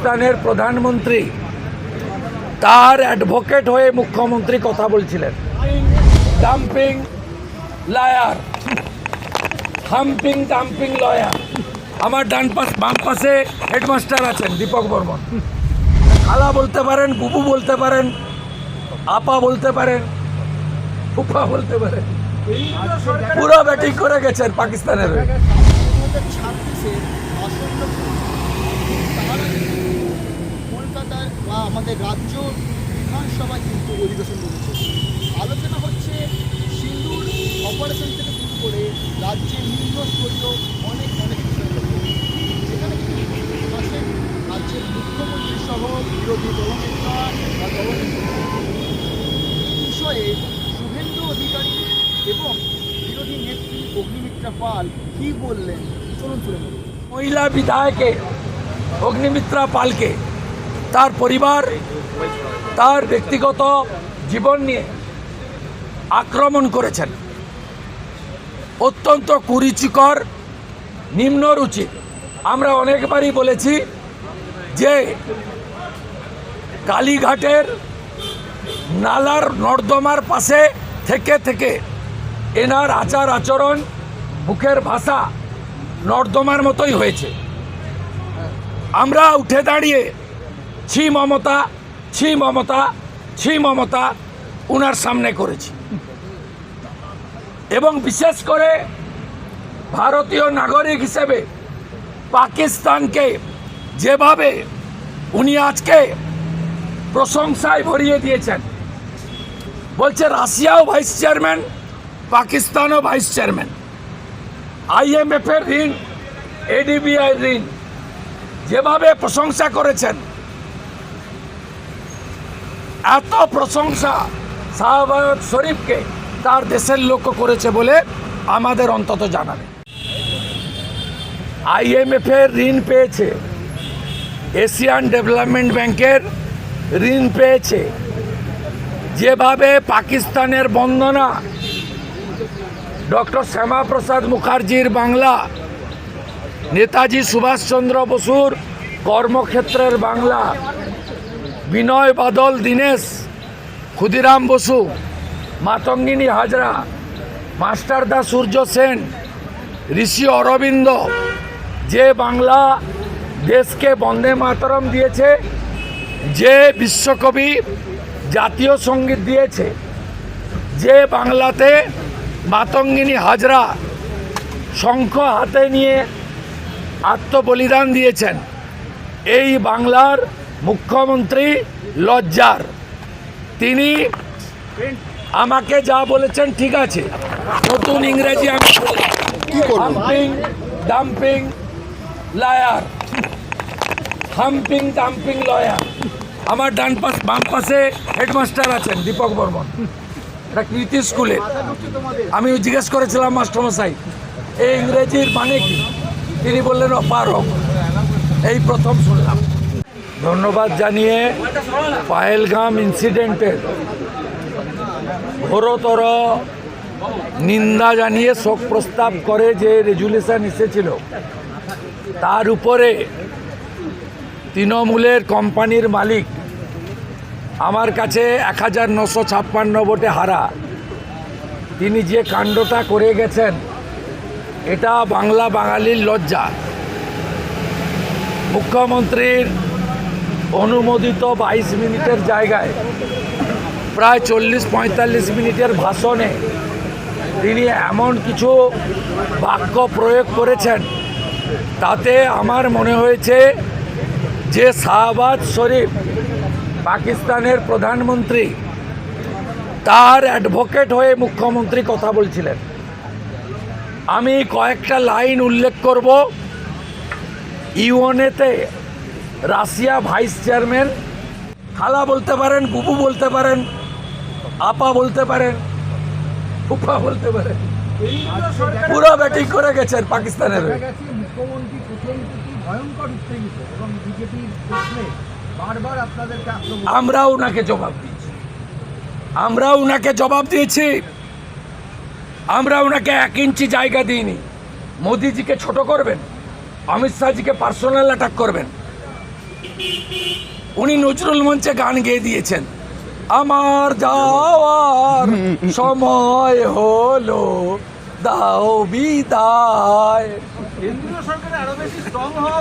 পাকিস্তানের প্রধানমন্ত্রী তার অ্যাডভোকেট হয়ে মুখ্যমন্ত্রী কথা বলছিলেন। Dumping liar, humping dumping lawyer. আমার বাম পাশে হেডমাস্টার আছেন দীপক বর্মন। খালা বলতে পারেন, বুবু বলতে পারেন, আপা বলতে পারেন, ফুফা বলতে পারেন। পুরো ব্যাটিং করে গেছেন পাকিস্তানের হয়ে। কলকাতার বা আমাদের রাজ্য বিধানসভায় কিন্তু অধিবেশন রয়েছে। আলোচনা হচ্ছে সিন্দুর অপারেশন থেকে শুরু করে রাজ্যের নিম্নস্তরীয় অনেক বিষয়। সেখানে কিন্তু আছেন রাজ্যের মুখ্যমন্ত্রী সহ বিরোধী দলনেতা বা দলনেতা। এই বিষয়ে শুভেন্দু অধিকারী এবং বিরোধী নেত্রী অগ্নিমিত্রা পাল কি বললেন চলুন শুনে নেব। মহিলা বিধায়কে অগ্নিমিত্রা পালকে তার পরিবার তার ব্যক্তিগত জীবন নিয়ে আক্রমণ করেছেন। অত্যন্ত কুরুচিকর, নিম্নরুচি। আমরা অনেকবারই বলেছি যে কালীঘাটের নালার নর্দমার পাশে থেকে এনার আচার আচরণ, মুখের ভাষা নর্দমার মতোই হয়েছে। আমরা উঠে দাঁড়িয়ে ছি মমতা, ছি মমতা, ছি মমতা উনার সামনে করেছি। এবং বিশেষ করে ভারতীয় নাগরিক হিসেবে পাকিস্তানকে যেভাবে উনি আজকে প্রশংসায় ভরিয়ে দিয়েছেন, বলছে রাশিয়াও ভাইস চেয়ারম্যান, পাকিস্তানও ভাইস চেয়ারম্যান। IMF এর ঋণ, ADBI ঋণ যেভাবে প্রশংসা করেছেন, এত প্রশংসা শাহবাজ শরীফকে তার দেশের লোক করেছে বলে আমাদের অন্তত জানা নেই। IMF এর ঋণ পেয়েছে, এশিয়ান ডেভেলপমেন্ট ব্যাংকের ঋণ পেয়েছে। যেভাবে পাকিস্তানের বন্দনা, ডক্টর শ্যামাপ্রসাদ মুখার্জির বাংলা, নেতাজি সুভাষচন্দ্র বসুর কর্মক্ষেত্রের বাংলা, বিনয় বাদল দীনেশ, ক্ষুদিরাম বসু, মাতঙ্গিনী হাজরা, মাস্টারদা সূর্য সেন, ঋষি অরবিন্দ যে বাংলা দেশকে বন্দে মাতরম দিয়েছে, যে বিশ্বকবি জাতীয় সঙ্গীত দিয়েছে, যে বাংলাতে মাতঙ্গিনী হাজরা শঙ্খ হাতে নিয়ে আত্মবলিদান দিয়েছেন, এই বাংলার মুখ্যমন্ত্রী লজ্জার। তিনি আমাকে যা বলেছেন ঠিক আছে, নতুন ইংরেজি আমি humping dumping liar, humping dumping lawyer. আমার বাম পাশে হেডমাস্টার আছেন দীপক বর্মন, এটা কৃতি স্কুলে। আমি জিজ্ঞেস করেছিলাম মাস্টারমশাই এই ইংরেজির মানে কি, তিনি বললেন অপারক। এই প্রথম শুনলাম। ধন্যবাদ জানিয়ে পাহেলগাম ইনসিডেন্টের ঘোরতর নিন্দা জানিয়ে শোক প্রস্তাব করে যে রেজুলেশন এসেছিল, তার উপরে তৃণমূলের কোম্পানির মালিক আমার কাছে 1956 ভোটে হারা, তিনি যে কাণ্ডটা করে গেছেন, এটা বাংলা বাঙালির লজ্জা। মুখ্যমন্ত্রীর অনুমোদিত 22 মিনিটের জায়গায় প্রায় 40-45 মিনিটের ভাষণে তিনি এমন কিছু বাক্য প্রয়োগ করেছেন, তাতে আমার মনে হয়েছে যে শাহবাজ শরীফ পাকিস্তানের প্রধানমন্ত্রী তার অ্যাডভোকেট হয়ে মুখ্যমন্ত্রী কথা বলছিলেন। আমি কয়েকটা লাইন উল্লেখ করব। ইউএনএতে রাশিয়া ভাইস চেয়ারম্যান, খালা বলতে পারেন, বুবু বলতে পারেন, আপা বলতে পারেন, ফুফা বলতে পারেন। পুরো ব্যাটিং করে গেছেন পাকিস্তানের হয়ে। মুখ্যমন্ত্রী প্রথম থেকে ভয়ঙ্কর উত্তেজিত এবং বিজেপির প্রশ্নে বারবার আপনাদেরকে আমরাও ওনাকে জবাব দিয়েছি। আমরা ওনাকে 1 ইঞ্চি জায়গা দিইনি। মোদিজিকে ছোট করবেন, অমিত শাহজিকে পার্সোনাল অ্যাটাক করবেন, উনি নজরুল মঞ্চে গান গেয়ে দিয়েছেন, আমার যাওয়ার সময় হলো, দাও বিদায়। কেন্দ্রীয় সরকারের আরো বেশি স্ট্রং হওয়া